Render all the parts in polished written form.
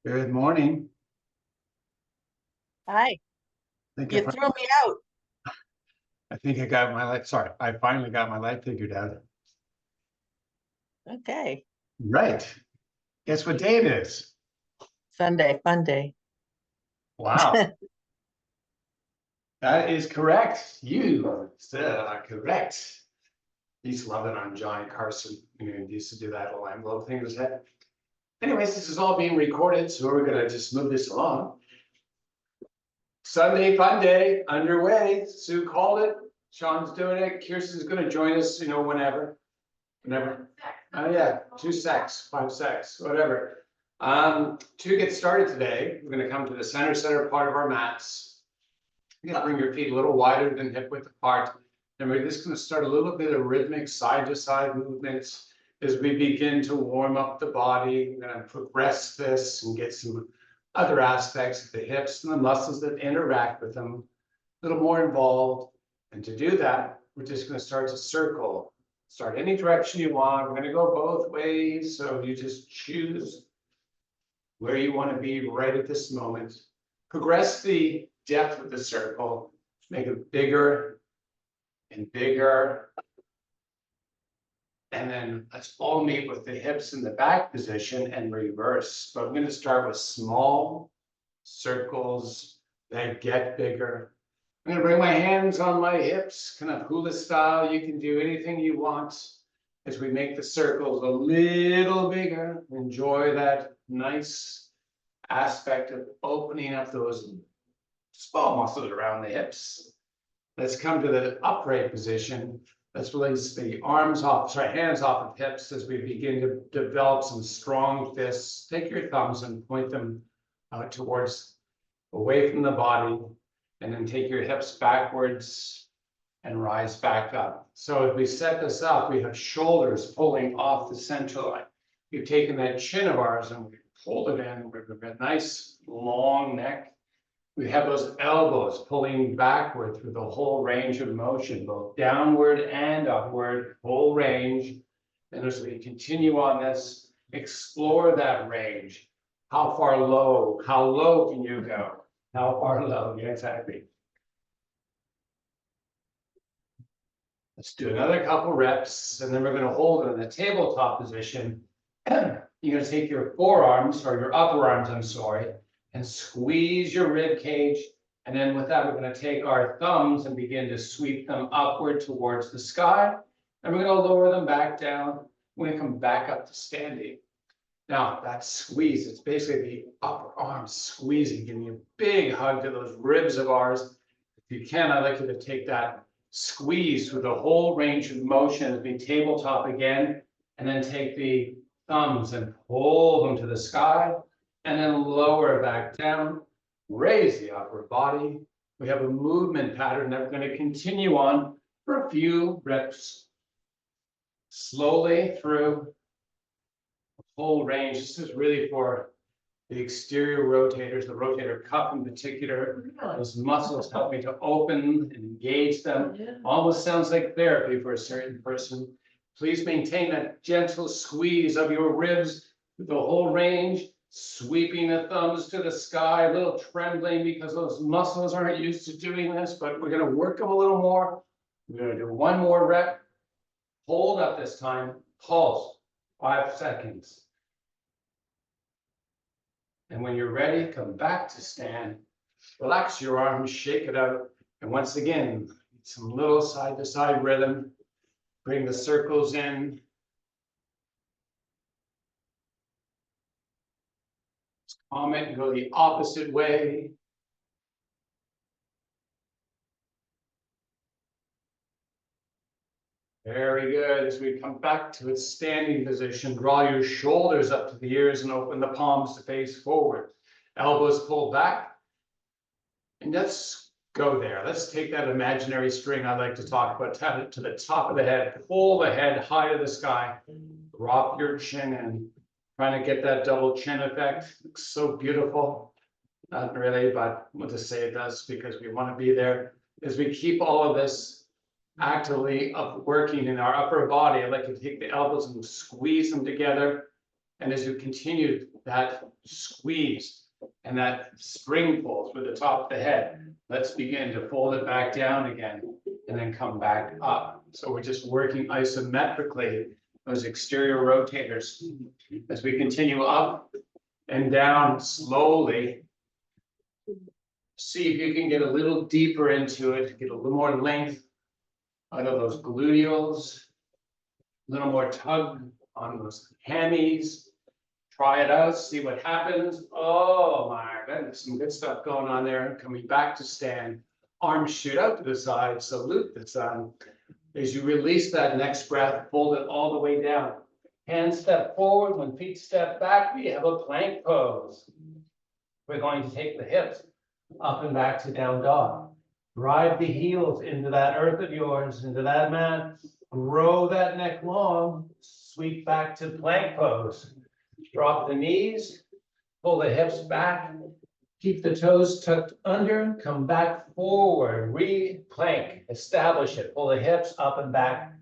Good morning. Hi, I think you I, threw me out. I think I got my life. Sorry, I finally got my life figured out. Okay, Right. Guess what day it is? Sunday, fun day. Wow, that is correct. You are correct. I used to love it on Johnny Carson. He used to do that little envelope thing in his head. Anyways, this is all being recorded, so we're gonna just move this along. Sunday fun day underway. Sue called it. Sean's doing it. Kirsten's gonna join us, whenever. Oh yeah, 2 secs, 5 secs, whatever. To get started today, we're gonna come to the center part of our mats. You're gonna bring your feet a little wider than hip width apart. And we're just gonna start a little bit of rhythmic side to side movements as we begin to warm up the body. We're gonna progress this and get some other aspects of the hips and the muscles that interact with them a little more involved. And to do that, we're just gonna start to circle. Start any direction you want. We're gonna go both ways. So you just choose where you want to be right at this moment. Progress the depth of the circle. Make it bigger and bigger. And then let's all meet with the hips in the back position and reverse. But I'm going to start with small circles that get bigger. I'm going to bring my hands on my hips, kind of hula style. You can do anything you want as we make the circles a little bigger. Enjoy that nice aspect of opening up those small muscles around the hips. Let's come to the upright position. Let's release the hands off of hips as we begin to develop some strong fists. Take your thumbs and point them towards away from the body. And then take your hips backwards and rise back up. So if we set this up, we have shoulders pulling off the center line. We've taken that chin of ours and we pulled it in. We've got a nice long neck. We have those elbows pulling backward through the whole range of motion, both downward and upward, whole range. And as we continue on this, explore that range. How far low? How low can you go? How far low? Yeah, exactly. Let's do another couple reps, and then we're going to hold it in the tabletop position. You're going to take your forearms, or your upper arms, I'm sorry, and squeeze your rib cage. And then with that, we're going to take our thumbs and begin to sweep them upward towards the sky. And we're going to lower them back down. We're going to come back up to standing. Now, that squeeze, it's basically the upper arm squeezing, giving you a big hug to those ribs of ours. If you can, I'd like you to take that squeeze through the whole range of motion as we tabletop again, and then take the thumbs and pull them to the sky, and then lower back down, raise the upper body. We have a movement pattern that we're going to continue on for a few reps, slowly through whole range. This is really for the exterior rotators, the rotator cuff in particular. Those muscles help me to open and engage them. Almost sounds like therapy for a certain person. Please maintain that gentle squeeze of your ribs through the whole range, sweeping the thumbs to the sky, a little trembling because those muscles aren't used to doing this, but we're going to work them a little more. We're going to do one more rep. Hold up this time. Pulse. 5 seconds. And when you're ready, come back to stand. Relax your arms, shake it out. And once again, some little side to side rhythm. Bring the circles in. Calm it and go the opposite way. Very good. As we come back to a standing position, draw your shoulders up to the ears and open the palms to face forward. Elbows pull back. And let's go there. Let's take that imaginary string I like to talk about, tap it to the top of the head, pull the head high to the sky, drop your chin in, trying to get that double chin effect. Looks so beautiful. Not really, but we'll just say it does because we want to be there. As we keep all of this actively working in our upper body, I'd like to take the elbows and squeeze them together. And as you continue that squeeze and that spring pulls with the top of the head. Let's begin to fold it back down again and then come back up. So we're just working isometrically, those exterior rotators. As we continue up and down slowly, see if you can get a little deeper into it, get a little more length out of those gluteals, a little more tug on those hammies. Try it out, see what happens. Oh my goodness, some good stuff going on there. Coming back to stand, arms shoot out to the side, salute the sun. As you release that next breath, fold it all the way down. Hands step forward, when feet step back, we have a plank pose. We're going to take the hips up and back to down dog. Drive the heels into that earth of yours, into that mat. Grow that neck long, sweep back to plank pose. Drop the knees, pull the hips back, keep the toes tucked under, come back forward, re-plank, establish it, pull the hips up and back,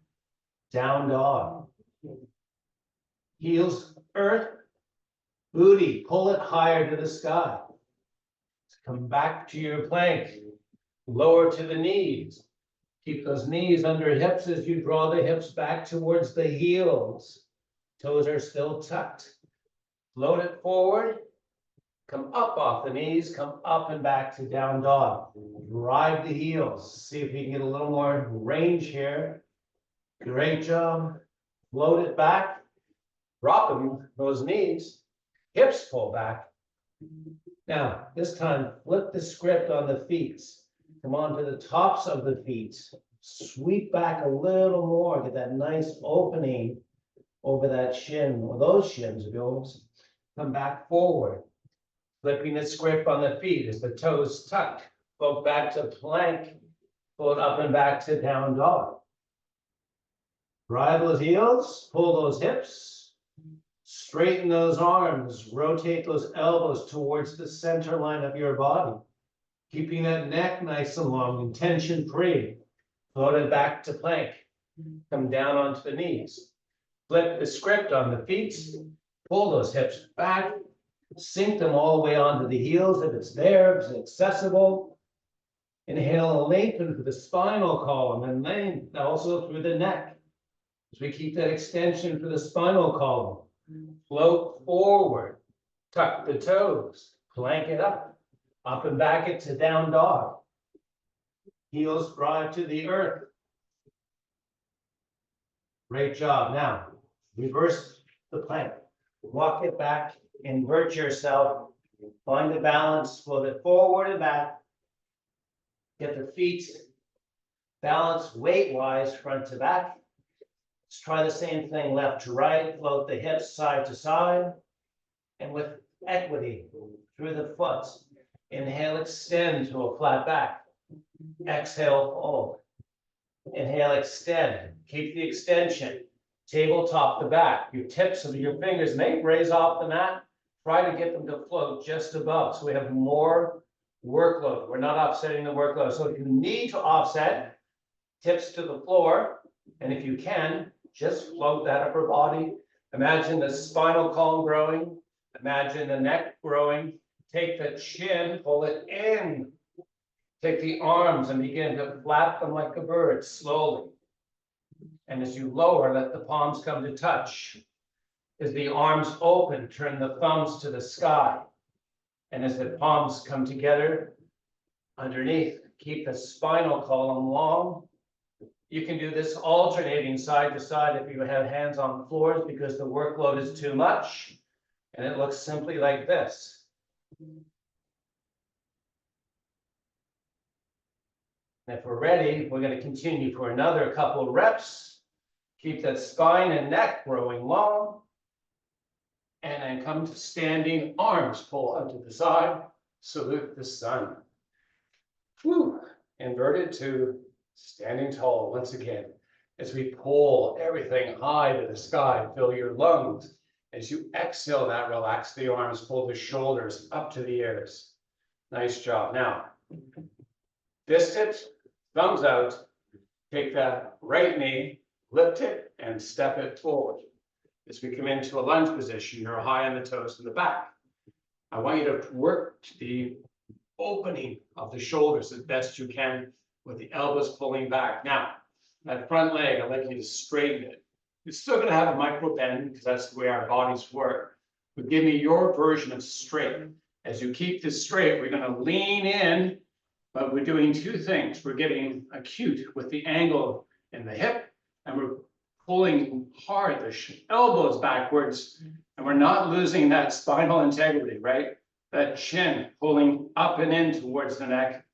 down dog. Heels earth, booty, pull it higher to the sky. Come back to your plank, lower to the knees. Keep those knees under hips as you draw the hips back towards the heels. Toes are still tucked. Float it forward, come up off the knees, come up and back to down dog. Drive the heels. See if you can get a little more range here. Great job. Float it back. Drop them, those knees. Hips pull back. Now, this time, flip the script on the feet. Come on to the tops of the feet. Sweep back a little more. Get that nice opening over that shin, or those shins of yours. Come back forward. Flipping the script on the feet as the toes tucked. Float back to plank. Float up and back to down dog. Drive those heels. Pull those hips. Straighten those arms. Rotate those elbows towards the center line of your body. Keeping that neck nice and long and tension free. Float it back to plank. Come down onto the knees. Flip the script on the feet. Pull those hips back. Sink them all the way onto the heels if it's there, if it's accessible. Inhale and lengthen through the spinal column and lengthen also through the neck. As we keep that extension for the spinal column. Float forward. Tuck the toes. Plank it up. Up and back it to down dog. Heels drive to the earth. Great job. Now, reverse the plank. Walk it back, invert yourself, find the balance, float it forward and back. Get the feet balanced weight-wise, front to back. Let's try the same thing, left to right, float the hips side to side. And with equity through the foot. Inhale, extend to a flat back. Exhale, fold. Inhale, extend. Keep the extension. Tabletop the back. Your tips of your fingers may raise off the mat. Try to get them to float just above. So we have more workload. We're not offsetting the workload. So if you need to offset, tips to the floor. And if you can, just float that upper body. Imagine the spinal column growing. Imagine the neck growing. Take the chin, pull it in. Take the arms and begin to flap them like a bird slowly. And as you lower, let the palms come to touch. As the arms open, turn the thumbs to the sky. And as the palms come together underneath, keep the spinal column long. You can do this alternating side to side if you have hands on the floors because the workload is too much. And it looks simply like this. And if we're ready, we're going to continue for another couple of reps. Keep that spine and neck growing long. And then come to standing, arms pull out to the side, salute the sun. Whew. Inverted to standing tall once again. As we pull everything high to the sky, fill your lungs. As you exhale that, relax the arms, pull the shoulders up to the ears. Nice job. Now, distance, thumbs out, take that right knee, lift it and step it forward. As we come into a lunge position, you're high on the toes in the back. I want you to work the opening of the shoulders as best you can with the elbows pulling back. Now, that front leg, I'd like you to straighten it. You're still going to have a micro bend because that's the way our bodies work. But give me your version of straight. As you keep this straight, we're going to lean in, but we're doing two things. We're getting acute with the angle in the hip, and we're pulling hard the elbows backwards, and we're not losing that spinal integrity, right? That chin pulling up and in towards the neck,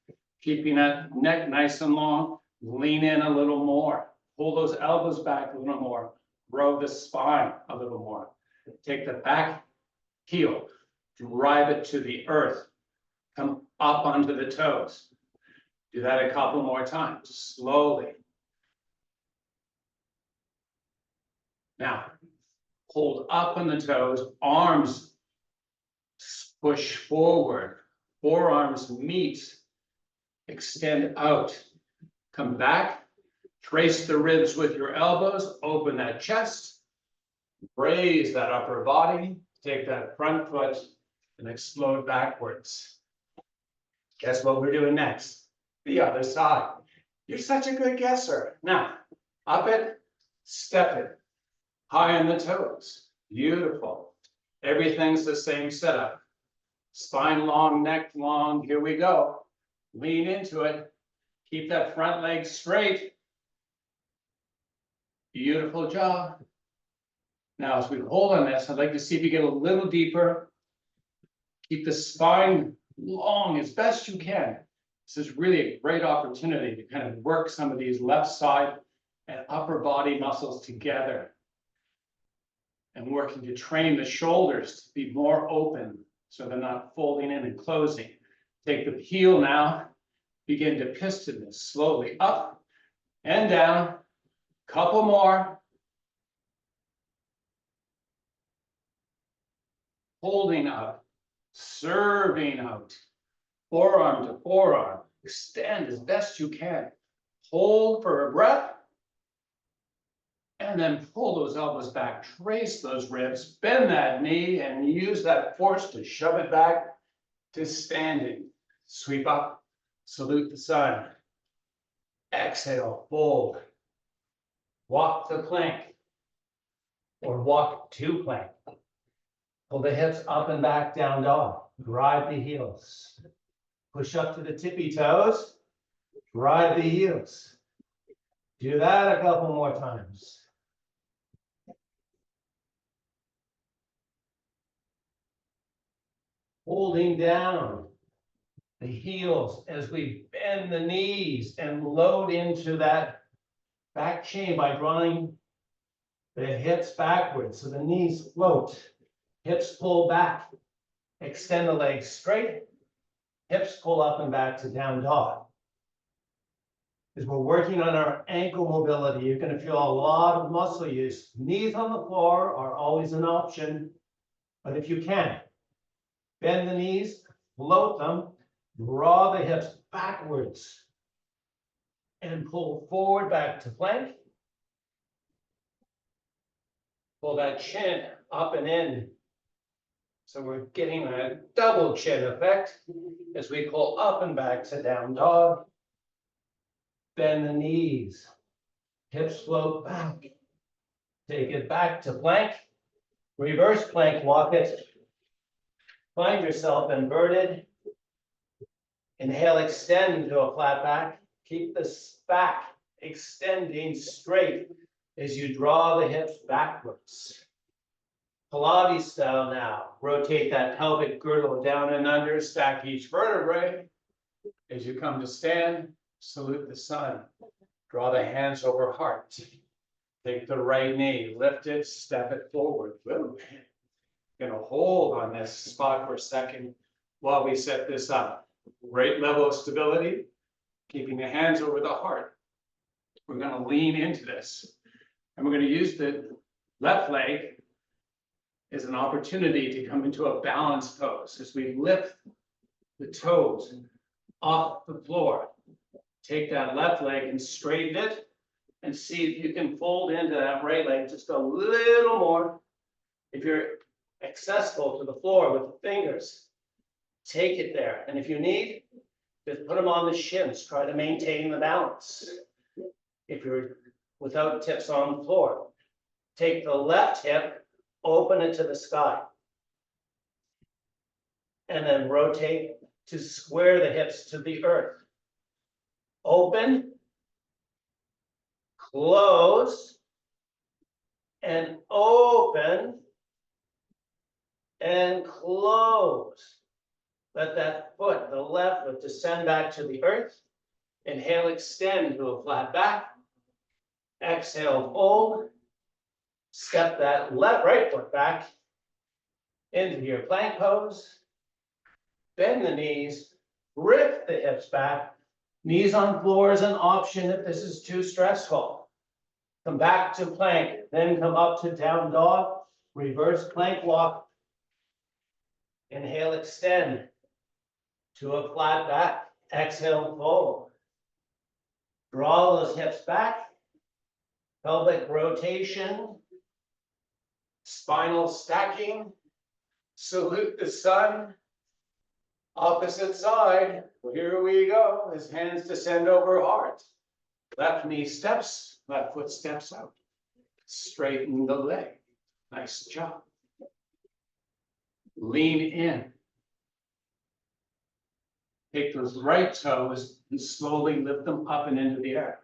keeping that neck nice and long. Lean in a little more. Pull those elbows back a little more. Grow the spine a little more. Take the back heel, drive it to the earth. Come up onto the toes. Do that a couple more times, slowly. Now, hold up on the toes, arms push forward, forearms meet, extend out, come back, trace the ribs with your elbows, open that chest, raise that upper body, take that front foot and explode backwards. Guess what we're doing next? The other side. You're such a good guesser. Now, up it, step it, high on the toes. Beautiful. Everything's the same setup. Spine long, neck long. Here we go. Lean into it. Keep that front leg straight. Beautiful job. Now, as we hold on this, I'd like to see if you get a little deeper. Keep the spine long as best you can. This is really a great opportunity to kind of work some of these left side and upper body muscles together. And working to train the shoulders to be more open so they're not folding in and closing. Take the heel now, begin to piston this slowly up and down. Couple more. Holding up, serving out, forearm to forearm. Extend as best you can. Hold for a breath. And then pull those elbows back, trace those ribs, bend that knee, and use that force to shove it back to standing. Sweep up, salute the sun. Exhale, fold. Walk to plank, or walk to plank. Pull the hips up and back, down dog. Drive the heels. Push up to the tippy toes. Drive the heels. Do that a couple more times. Holding down the heels as we bend the knees and load into that back chain by drawing the hips backwards so the knees float, hips pull back, extend the legs straight, hips pull up and back to down dog. As we're working on our ankle mobility, you're going to feel a lot of muscle use. Knees on the floor are always an option, but if you can, bend the knees, float them, draw the hips backwards, and pull forward back to plank. Pull that chin up and in. So we're getting a double chin effect as we pull up and back to down dog. Bend the knees, hips float back. Take it back to plank. Reverse plank, walk it. Find yourself inverted. Inhale, extend to a flat back. Keep this back extending straight as you draw the hips backwards. Pilates style now. Rotate that pelvic girdle down and under. Stack each vertebrae. As you come to stand, salute the sun. Draw the hands over heart. Take the right knee, lift it, step it forward. Boom. Gonna hold on this spot for a second while we set this up. Great level of stability, keeping the hands over the heart. We're gonna lean into this. And we're gonna use the left leg as an opportunity to come into a balanced pose as we lift the toes off the floor. Take that left leg and straighten it and see if you can fold into that right leg just a little more. If you're accessible to the floor with the fingers, take it there. And if you need, just put them on the shins, try to maintain the balance. If you're without tips on the floor, take the left hip, open it to the sky. And then rotate to square the hips to the earth. Open, close, and open, and close. Let that foot, the left foot, descend back to the earth. Inhale, extend to a flat back. Exhale, fold. Step that right foot back into your plank pose. Bend the knees, lift the hips back. Knees on floor is an option if this is too stressful. Come back to plank, then come up to down dog, reverse plank walk. Inhale, extend to a flat back. Exhale, fold. Draw those hips back. Pelvic rotation. Spinal stacking. Salute the sun. Opposite side. Here we go. As hands descend over heart. Left knee steps, left foot steps out. Straighten the leg. Nice job. Lean in. Take those right toes and slowly lift them up and into the air.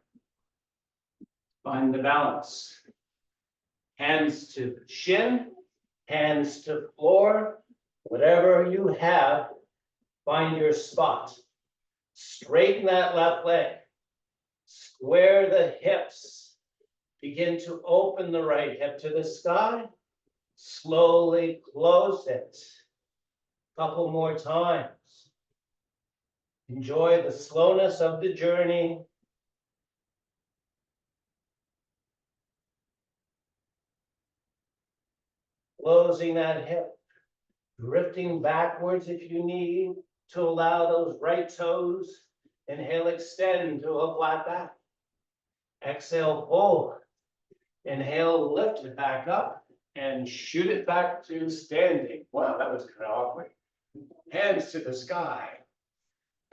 Find the balance. Hands to shin, hands to floor, whatever you have, find your spot. Straighten that left leg. Square the hips. Begin to open the right hip to the sky. Slowly close it. Couple more times. Enjoy the slowness of the journey. Closing that hip. Drifting backwards if you need to allow those right toes. Inhale, extend to a flat back. Exhale, fold. Inhale, lift it back up and shoot it back to standing. Wow, that was kind of awkward. Hands to the sky.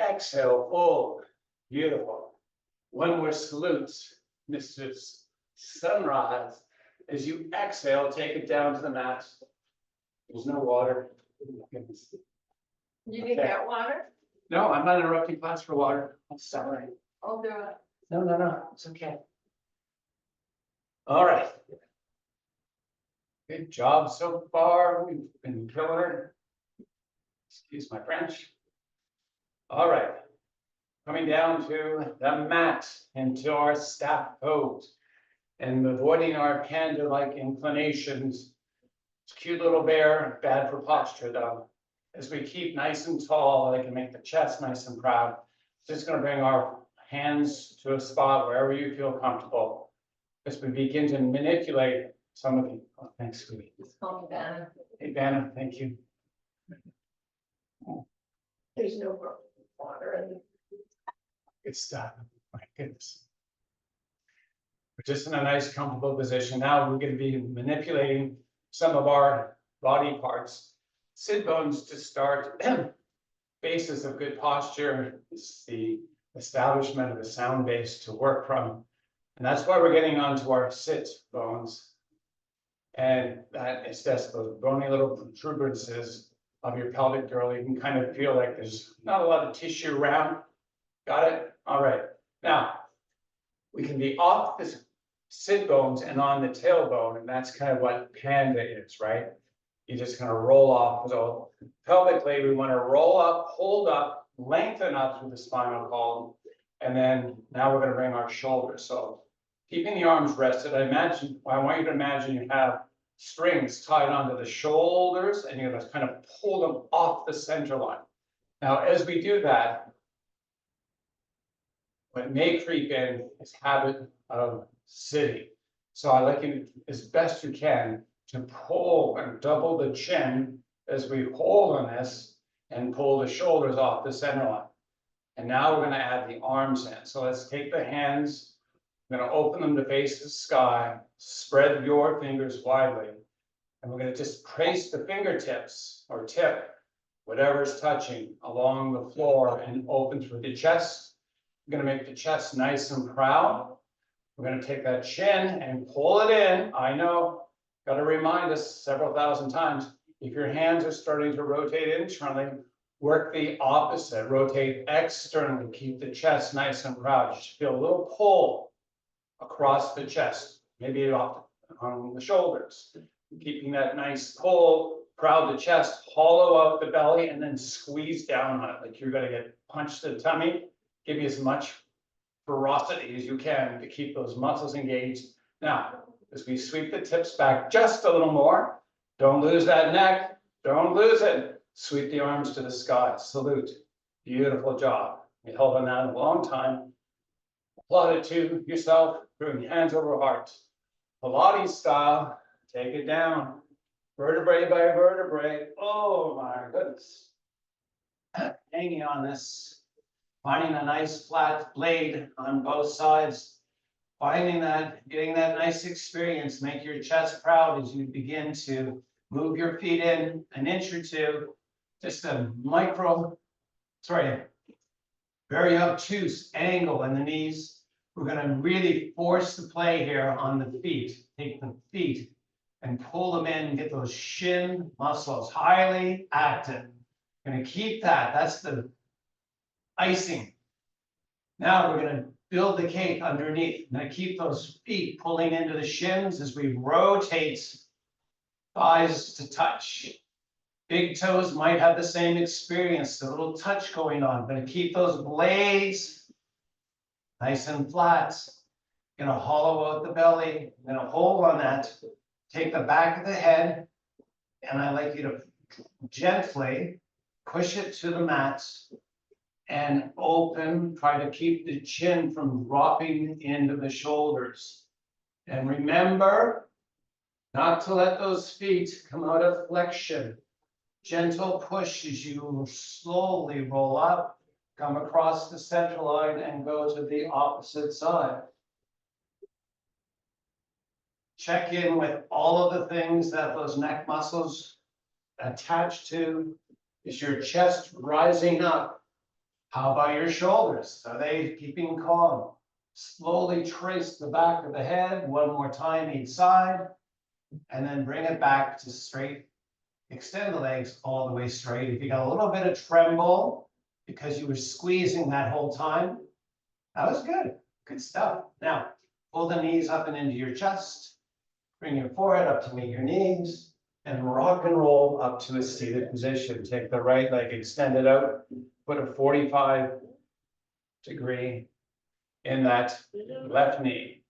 Exhale, fold. Beautiful. One more salute, Mr. Sunrise. As you exhale, take it down to the mat. There's no water. You can get water? No, I'm not interrupting class for water. I'm sorry. I'll do it. No, it's okay. All right. Good job so far. We've been killing it. Excuse my French. All right. Coming down to the mat into our staff pose and avoiding our panda-like inclinations. It's a cute little bear, bad for posture though. As we keep nice and tall, I can make the chest nice and proud. Just going to bring our hands to a spot wherever you feel comfortable. As we begin to manipulate some of the, oh, thanks, sweetie. Just call me Vanna. Hey, Vanna, thank you. There's no water in Good stuff. My goodness. We're just in a nice, comfortable position. Now we're going to be manipulating some of our body parts. Sit bones to start. Basis of good posture is the establishment of a sound base to work from. And that's why we're getting onto our sit bones. And that is just those bony little protuberances of your pelvic girdle. You can kind of feel like there's not a lot of tissue around. Got it? All right. Now, we can be off the sit bones and on the tailbone, and that's kind of what panda is, right? You just kind of roll off. So pelvically, we want to roll up, hold up, lengthen up through the spinal column, and then now we're going to bring our shoulders. So keeping the arms rested, I want you to imagine you have strings tied onto the shoulders, and you're going to kind of pull them off the center line. Now, as we do that, what may creep in is habit of sitting. So I like you, as best you can, to pull and double the chin as we hold on this and pull the shoulders off the center line. And now we're going to add the arms in. So let's take the hands, I'm going to open them to face the sky, spread your fingers widely, And we're gonna just trace the fingertips or tip, whatever's touching along the floor and open through the chest. We're gonna make the chest nice and proud. We're gonna take that chin and pull it in. I know, gotta remind us several thousand times, if your hands are starting to rotate internally, work the opposite, rotate externally, keep the chest nice and proud. You should feel a little pull across the chest, maybe on the shoulders. Keeping that nice pull, proud the chest, hollow out the belly, and then squeeze down on it like you're gonna get punched in the tummy. Give you as much ferocity as you can to keep those muscles engaged. Now, as we sweep the tips back just a little more, don't lose that neck, don't lose it. Sweep the arms to the sky, salute. Beautiful job. We held on that a long time. Applaud it to yourself, bring your hands over heart. Pilates style, take it down. Vertebrae by vertebrae. Oh my goodness. Hanging on this, finding a nice flat blade on both sides. Finding that, getting that nice experience, make your chest proud as you begin to move your feet in an inch or two. Just a very obtuse angle in the knees. We're gonna really force the play here on the feet. Take the feet and pull them in and get those shin muscles highly active. Gonna keep that, that's the icing. Now we're gonna build the cake underneath. I'm gonna keep those feet pulling into the shins as we rotate thighs to touch. Big toes might have the same experience, a little touch going on. Gonna keep those blades nice and flat. Gonna hollow out the belly. Gonna hold on that. Take the back of the head, and I like you to gently push it to the mat and open. Try to keep the chin from dropping into the shoulders. And remember not to let those feet come out of flexion. Gentle push as you slowly roll up, come across the center line and go to the opposite side. Check in with all of the things that those neck muscles attach to. Is your chest rising up? How about your shoulders? Are they keeping calm? Slowly trace the back of the head one more time each side, and then bring it back to straight. Extend the legs all the way straight. If you got a little bit of tremble because you were squeezing that whole time, that was good. Good stuff. Now, pull the knees up and into your chest. Bring your forehead up to meet your knees and rock and roll up to a seated position. Take the right leg, extend it out, put a 45-degree in that left knee.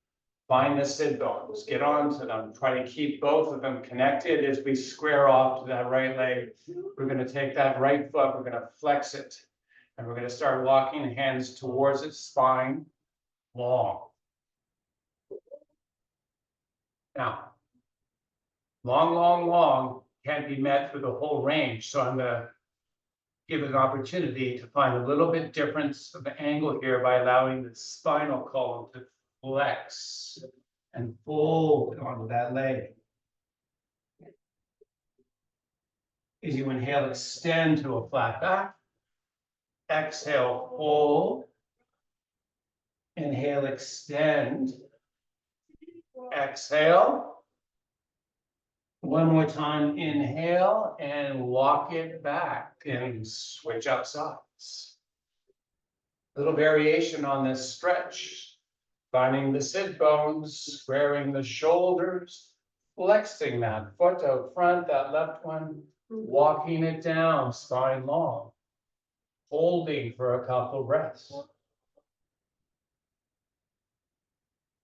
Find the sit bones, get onto them, try to keep both of them connected as we square off to that right leg. We're gonna take that right foot, we're gonna flex it, and we're gonna start walking hands towards its spine, long. Now, long can't be met through the whole range, so I'm gonna give an opportunity to find a little bit difference of the angle here by allowing the spinal column to flex and fold onto that leg. As you inhale, extend to a flat back. Exhale, fold. Inhale, extend. Exhale. One more time, inhale and walk it back and switch up sides. A little variation on this stretch. Finding the sit bones, squaring the shoulders, flexing that foot out front, that left one, walking it down, spine long, holding for a couple breaths.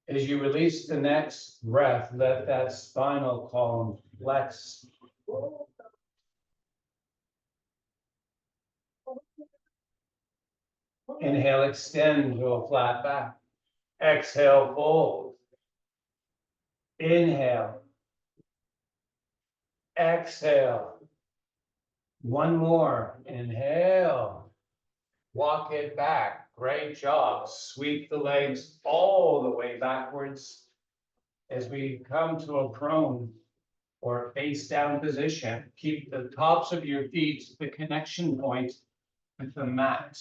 As you release the next breath, let that spinal column flex. Inhale, extend to a flat back. Exhale, fold. Inhale. Exhale. One more. Inhale. Walk it back. Great job. Sweep the legs all the way backwards as we come to a prone. or face down position. Keep the tops of your feet the connection point with the mat.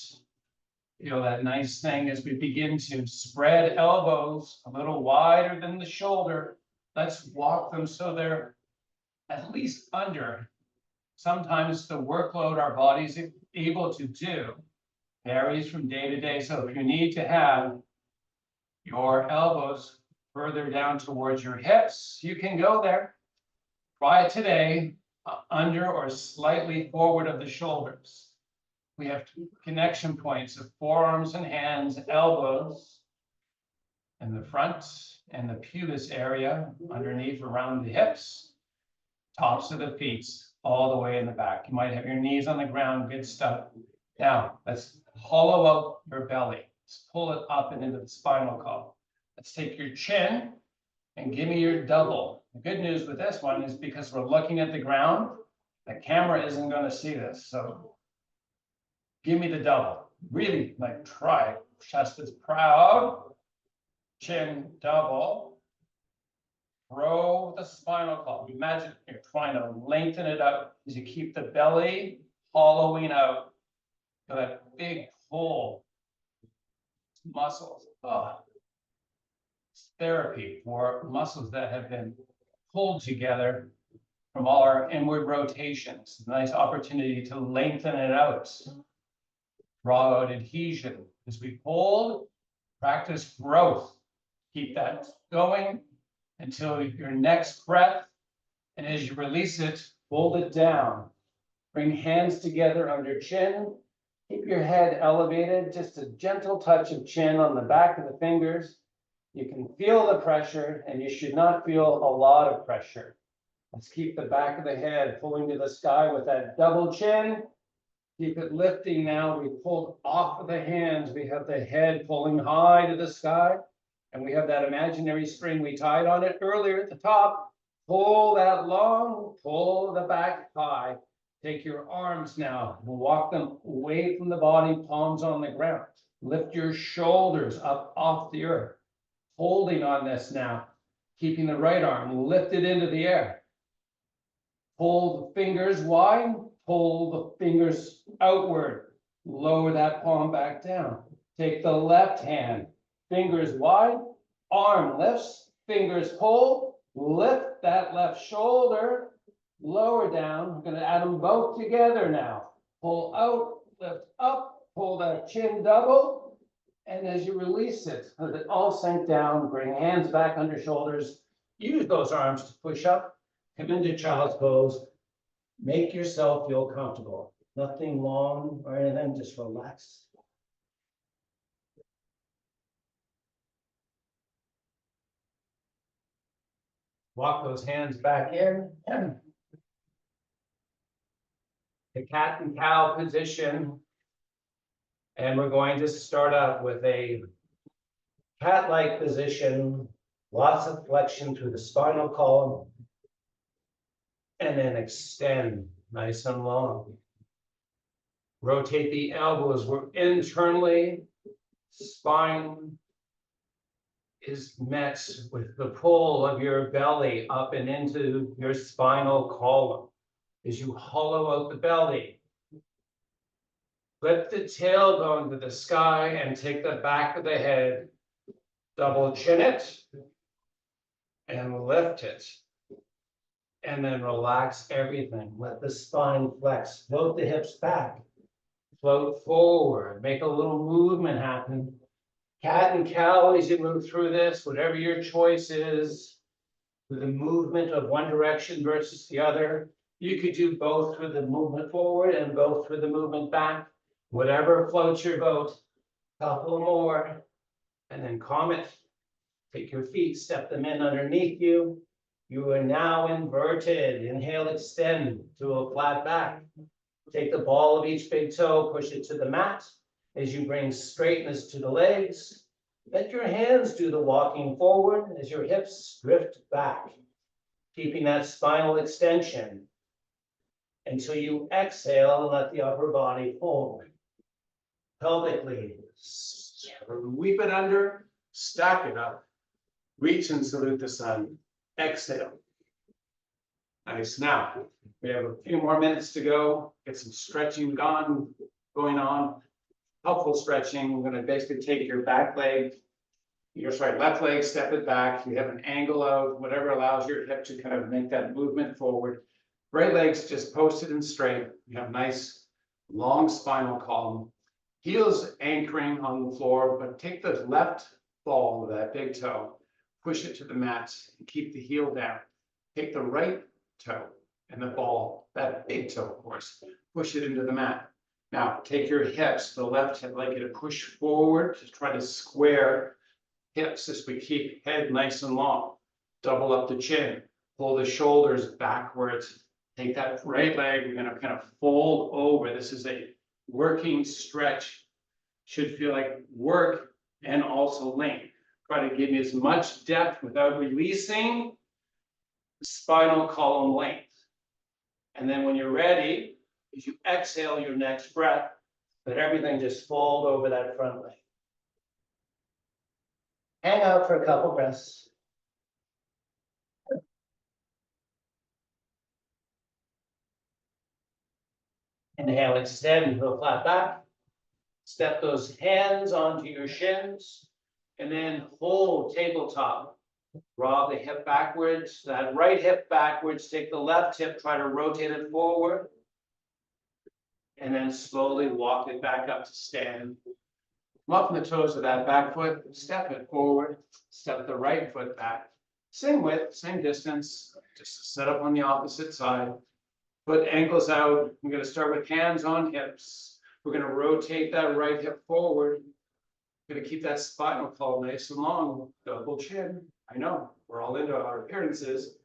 Feel that nice thing as we begin to spread elbows a little wider than the shoulder. Let's walk them so they're at least under. Sometimes the workload our body's able to do varies from day to day. So if you need to have your elbows further down towards your hips, you can go there. Try it today, under or slightly forward of the shoulders. We have connection points of forearms and hands, elbows in the front and the pubis area underneath around the hips, tops of the feet, all the way in the back. You might have your knees on the ground, good stuff. Now, let's hollow out your belly. Let's pull it up and into the spinal column. Let's take your chin and give me your double. The good news with this one is because we're looking at the ground, the camera isn't going to see this. So give me the double. Really, like, try. Chest is proud. Chin double. Throw the spinal column. Imagine you're trying to lengthen it out as you keep the belly hollowing out. So that big pull. Muscles. Oh. It's therapy for muscles that have been pulled together from all our inward rotations. Nice opportunity to lengthen it out. Draw out adhesion. As we hold, practice growth. Keep that going until your next breath. And as you release it, hold it down. Bring hands together under chin. Keep your head elevated, just a gentle touch of chin on the back of the fingers. You can feel the pressure, and you should not feel a lot of pressure. Let's keep the back of the head pulling to the sky with that double chin. Keep it lifting now. We pulled off of the hands. We have the head pulling high to the sky. And we have that imaginary spring we tied on it earlier at the top. Pull that long, pull the back high. Take your arms now, walk them away from the body, palms on the ground. Lift your shoulders up off the earth. Holding on this now, keeping the right arm lifted into the air. Pull the fingers wide, pull the fingers outward. Lower that palm back down. Take the left hand, fingers wide, arm lifts, fingers pull, lift that left shoulder. Lower down, we're going to add them both together now. Pull out, lift up, pull that chin double. And as you release it, as it all sink down, bring hands back under shoulders. Use those arms to push up, come into child's pose. Make yourself feel comfortable. Nothing long or anything, just relax. Walk those hands back in. The cat and cow position. And we're going to start out with a cat-like position, lots of flexion through the spinal column, and then extend nice and long. Rotate the elbows. We're internally, spine is met with the pull of your belly up and into your spinal column. As you hollow out the belly, lift the tailbone to the sky and take the back of the head, double chin it, and lift it. And then relax everything. Let the spine flex. Float the hips back. Float forward. Make a little movement happen. Cat and cow as you move through this, whatever your choice is, with the movement of one direction versus the other. You could do both with the movement forward and both with the movement back. Whatever floats your boat. Couple more. And then comet. Take your feet, step them in underneath you. You are now inverted. Inhale, extend to a flat back. Take the ball of each big toe, push it to the mat. As you bring straightness to the legs, let your hands do the walking forward as your hips drift back, keeping that spinal extension until you exhale and let the upper body fold. Pelvically, sweep it under, stack it up, reach and salute the sun. Exhale. Nice. Now, we have a few more minutes to go. Get some stretching going on. Helpful stretching. We're gonna basically take your back leg, left leg, step it back. You have an angle out, whatever allows your hip to kind of make that movement forward. Right leg's just posted and straight. You have nice long spinal column. Heels anchoring on the floor, but take the left ball of that big toe, push it to the mat, and keep the heel down. Take the right toe and the ball, that big toe, of course, push it into the mat. Now, take your hips, the left hip, like you to push forward to try to square hips as we keep head nice and long. Double up the chin, pull the shoulders backwards. Take that right leg, we're gonna kind of fold over. This is a working stretch. Should feel like work and also length. Try to give me as much depth without releasing the spinal column length. And then when you're ready, as you exhale your next breath, let everything just fold over that front leg. Hang out for a couple breaths. Inhale, extend to a flat back. Step those hands onto your shins and then hold tabletop. Draw the hip backwards, that right hip backwards, take the left hip, try to rotate it forward. And then slowly walk it back up to stand. Come up on the toes of that back foot, step it forward, step the right foot back. Same width, same distance, just set up on the opposite side. Foot ankles out. We're going to start with hands on hips. We're going to rotate that right hip forward. We're going to keep that spinal column nice and long. Double chin. I know, we're all into our appearances.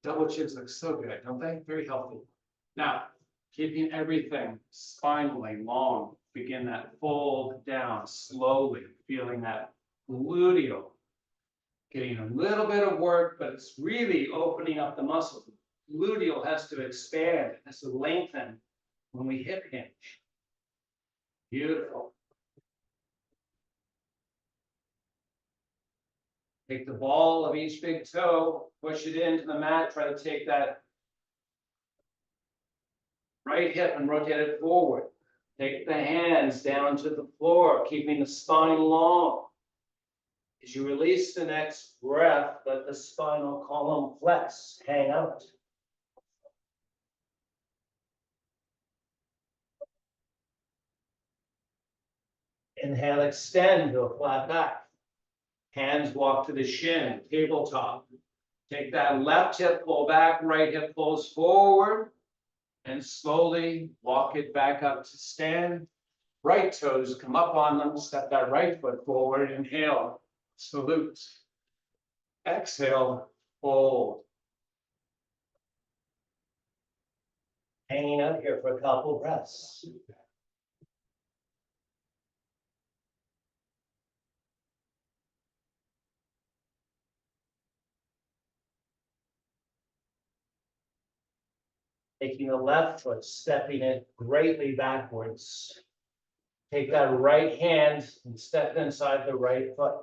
Double chins look so good, don't they? Very healthy. Now, keeping everything spinally long. Begin that fold down slowly, feeling that gluteal. Getting a little bit of work, but it's really opening up the muscle. Gluteal has to expand, it has to lengthen when we hip hinge. Beautiful. Take the ball of each big toe, push it into the mat, try to take that right hip and rotate it forward. Take the hands down to the floor, keeping the spine long. As you release the next breath, let the spinal column flex, hang out. Inhale, extend to a flat back. Hands walk to the shin, tabletop. Take that left hip, pull back, right hip pulls forward, and slowly walk it back up to stand. Right toes come up on them, step that right foot forward, inhale, salute. Exhale, fold. Hanging out here for a couple breaths. Taking the left foot, stepping it greatly backwards. Take that right hand and step inside the right foot.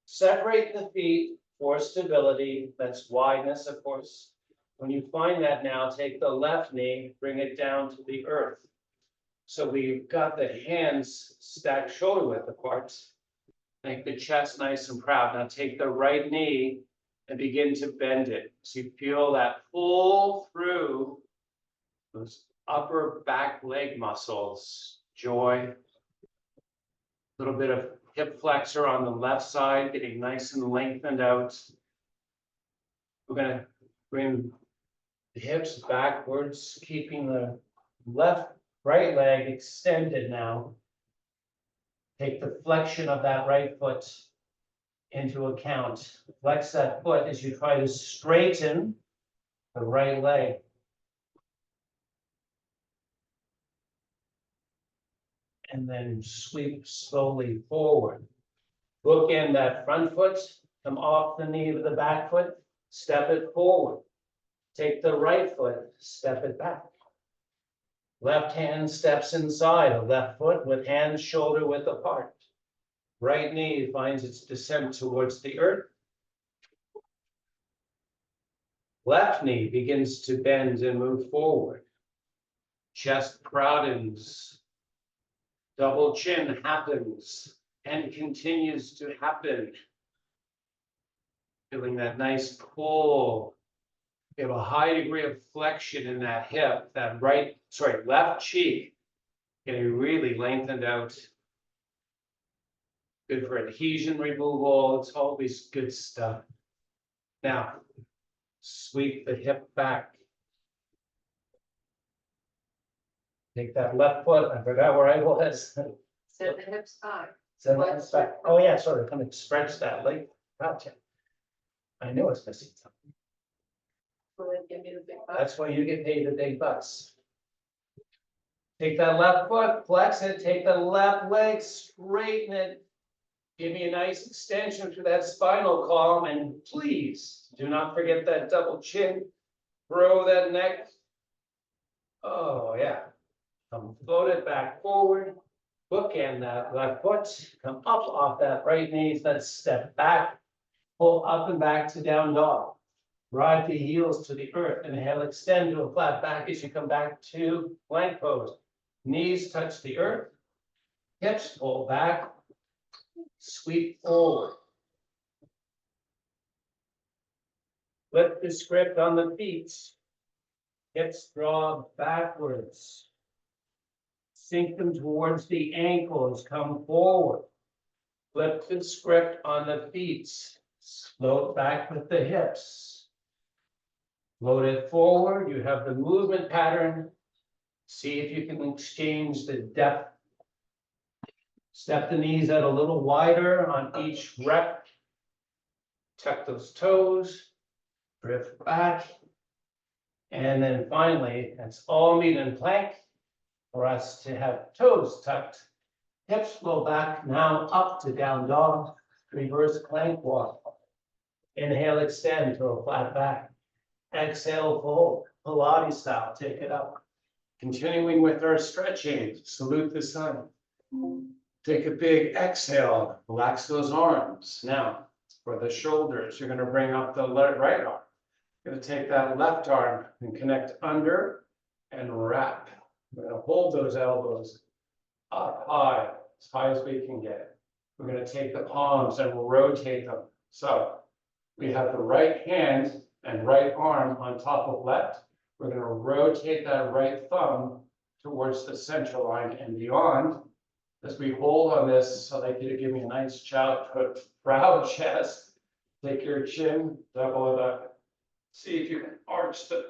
Separate the feet for stability. That's wideness, of course. When you find that now, take the left knee, bring it down to the earth. So we've got the hands stacked shoulder width apart. Make the chest nice and proud. Now take the right knee and begin to bend it. So you feel that pull through those upper back leg muscles. Joy. A little bit of hip flexor on the left side, getting nice and lengthened out. We're going to bring the hips backwards, keeping the right leg extended now. Take the flexion of that right foot into account. Flex that foot as you try to straighten the right leg. And then sweep slowly forward. Bookend that front foot, come off the knee of the back foot, step it forward. Take the right foot, step it back. Left hand steps inside of left foot with hands shoulder width apart. Right knee finds its descent towards the earth. Left knee begins to bend and move forward. Chest broadens. Double chin happens and continues to happen. Feeling that nice pull. You have a high degree of flexion in that hip, that left cheek getting really lengthened out. Good for adhesion removal. It's always good stuff. Now, sweep the hip back. Take that left foot. I forgot where I was. So the hips high. Send that back. Oh, yeah, sorry. Come and stretch that leg. Gotcha. I knew I was missing something. Will it give me the big bucks? That's why you get paid the big bucks. Take that left foot, flex it, take the left leg, straighten it. Give me a nice extension through that spinal column, and please do not forget that double chin. Throw that neck. Oh, yeah. Come float it back forward. Bookend that left foot. Come up off that right knee. Let's step back. Pull up and back to down dog. Ride the heels to the earth. Inhale, extend to a flat back as you come back to plank pose. Knees touch the earth. Hips pull back. Sweep forward. Flip the script on the feet. Hips draw backwards. Sink them towards the ankles. Come forward. Flip the script on the feet. Float back with the hips. Float it forward. You have the movement pattern. See if you can exchange the depth. Step the knees out a little wider on each rep. Tuck those toes. Drift back. And then finally, that's all meet in plank for us to have toes tucked. Hips flow back now up to down dog. Reverse plank walk. Inhale, extend to a flat back. Exhale, fold. Pilates style, take it up. Continuing with our stretching, salute the sun. Take a big exhale, relax those arms. Now, for the shoulders, you're going to bring up the right arm. You're going to take that left arm and connect under and wrap. We're going to hold those elbows up high as we can get. We're going to take the palms and we'll rotate them. So we have the right hand and right arm on top of left. We're going to rotate that right thumb towards the center line and beyond. As we hold on this, so that you give me a nice proud chest. Take your chin, double it up. See if you can arch the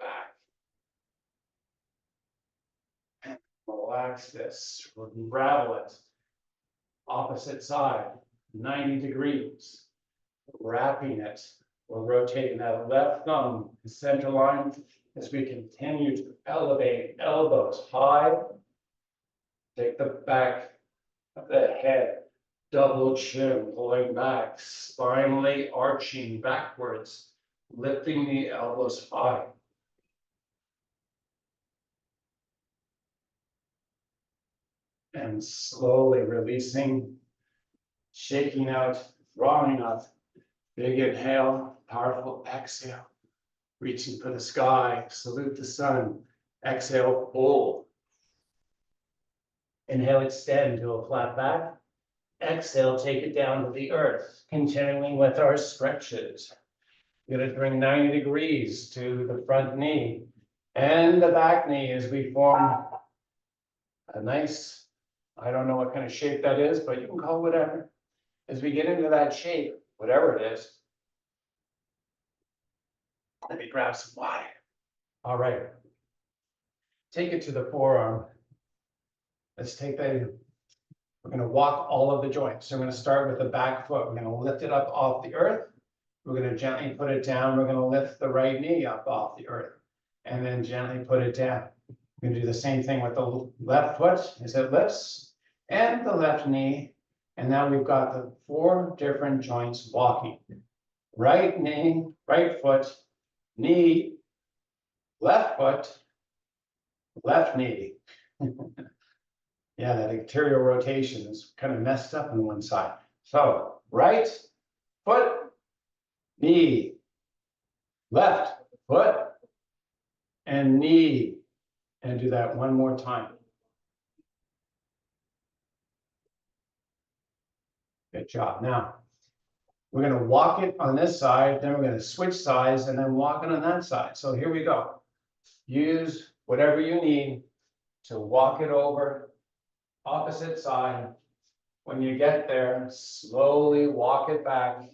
back. Relax this, unravel it. Opposite side, 90 degrees. Wrapping it. We're rotating that left thumb to center line as we continue to elevate elbows high. Take the back of the head, double chin, pulling back, spinally arching backwards, lifting the elbows high. And slowly releasing, shaking out, drawing up. Big inhale, powerful exhale. Reaching for the sky, salute the sun. Exhale, fold. Inhale, extend to a flat back. Exhale, take it down to the earth. Continuing with our stretches. We're going to bring 90 degrees to the front knee and the back knee as we form a nice, I don't know what kind of shape that is, but you can call it whatever. As we get into that shape, whatever it is, let me grab some water. All right. Take it to the forearm. Let's take that. We're going to walk all of the joints. So we're going to start with the back foot. We're going to lift it up off the earth. We're going to gently put it down. We're going to lift the right knee up off the earth and then gently put it down. We're going to do the same thing with the left foot as it lifts and the left knee. And now we've got the 4 different joints walking. Right knee, right foot, knee, left foot, left knee. Yeah, that anterior rotation is kind of messed up on one side. So right foot, knee, left foot and knee. And do that one more time. Good job. Now, we're gonna walk it on this side, then we're gonna switch sides and then walk it on that side. So here we go. Use whatever you need to walk it over opposite side. When you get there, slowly walk it back.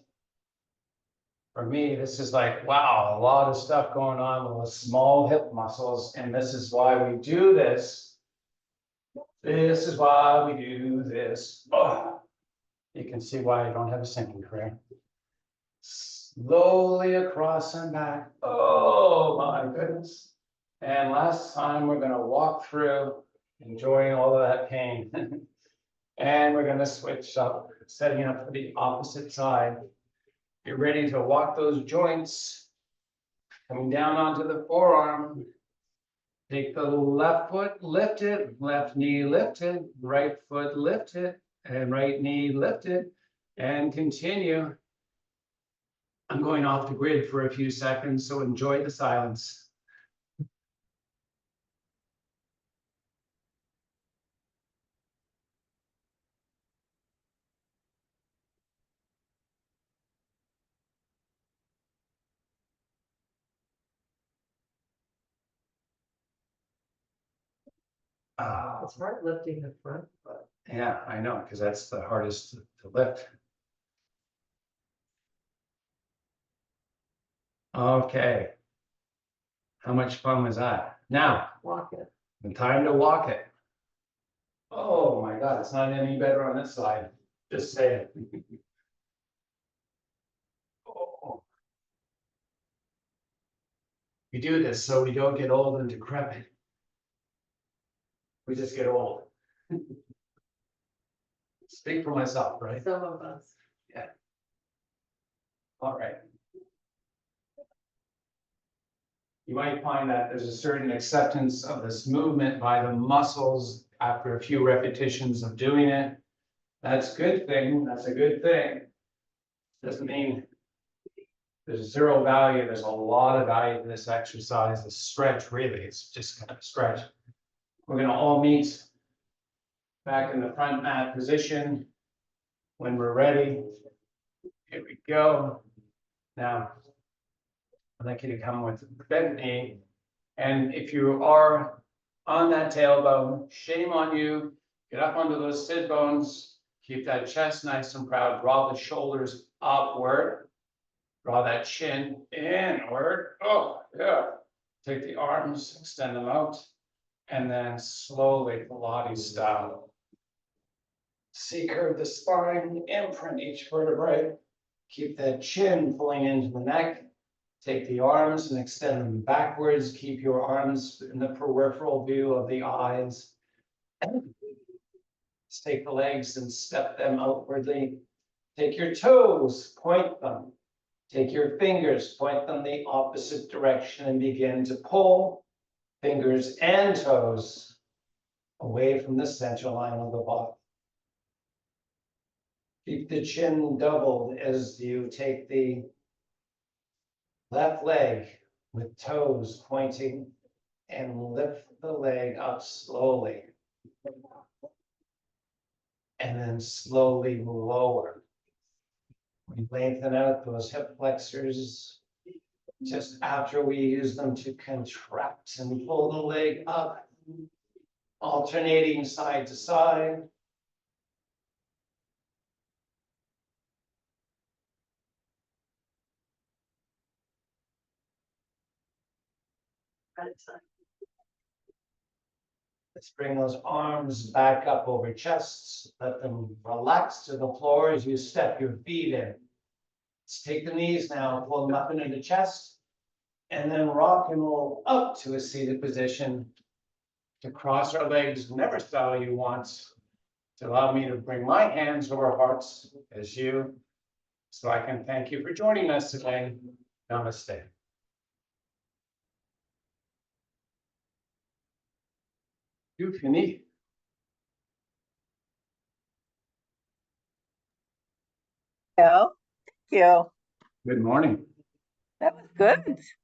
For me, this is like, wow, a lot of stuff going on with small hip muscles, and this is why we do this. This is why we do this. Oh, you can see why I don't have a singing career. Slowly across and back. Oh my goodness. And last time we're gonna walk through, enjoying all of that pain. And we're gonna switch up, setting up for the opposite side. Get ready to walk those joints. Coming down onto the forearm. Take the left foot, lift it, left knee lifted, right foot lifted, and right knee lifted, and continue. I'm going off the grid for a few seconds, so enjoy the silence. It's hard lifting the front foot. Yeah, I know, because that's the hardest to lift. Okay. How much fun was that? Now, Walk it. the time to walk it. Oh my God, it's not any better on this side. Just say it. Oh. We do this so we don't get old and decrepit. We just get old. Speak for myself, right? Some of us. All right. You might find that there's a certain acceptance of this movement by the muscles after a few repetitions of doing it. That's a good thing. That's a good thing. Doesn't mean there's zero value. There's a lot of value to this exercise. The stretch, really, it's just kind of a stretch. We're going to all meet back in the front mat position when we're ready. Here we go. Now, I'd like you to come with bent knee. And if you are on that tailbone, shame on you. Get up onto those sit bones. Keep that chest nice and proud. Draw the shoulders upward. Draw that chin inward. Oh, yeah. Take the arms, extend them out. And then slowly, Pilates style. C-curve the spine, imprint each vertebrae. Keep that chin pulling into the neck. Take the arms and extend them backwards. Keep your arms in the peripheral view of the eyes. Take the legs and step them outwardly. Take your toes, point them. Take your fingers, point them the opposite direction and begin to pull fingers and toes away from the center line of the body. Keep the chin doubled as you take the left leg with toes pointing and lift the leg up slowly. And then slowly lower. We lengthen out those hip flexors just after we use them to contract and pull the leg up, alternating side to side. Let's bring those arms back up over chests. Let them relax to the floor as you step your feet in. Let's take the knees now, pull them up into the chest, and then rock and roll up to a seated position to cross our legs, whatever style you want, to allow me to bring my hands over hearts as you, so I can thank you for joining us today. Namaste. You fini. Yeah, thank you. Good morning. That was good.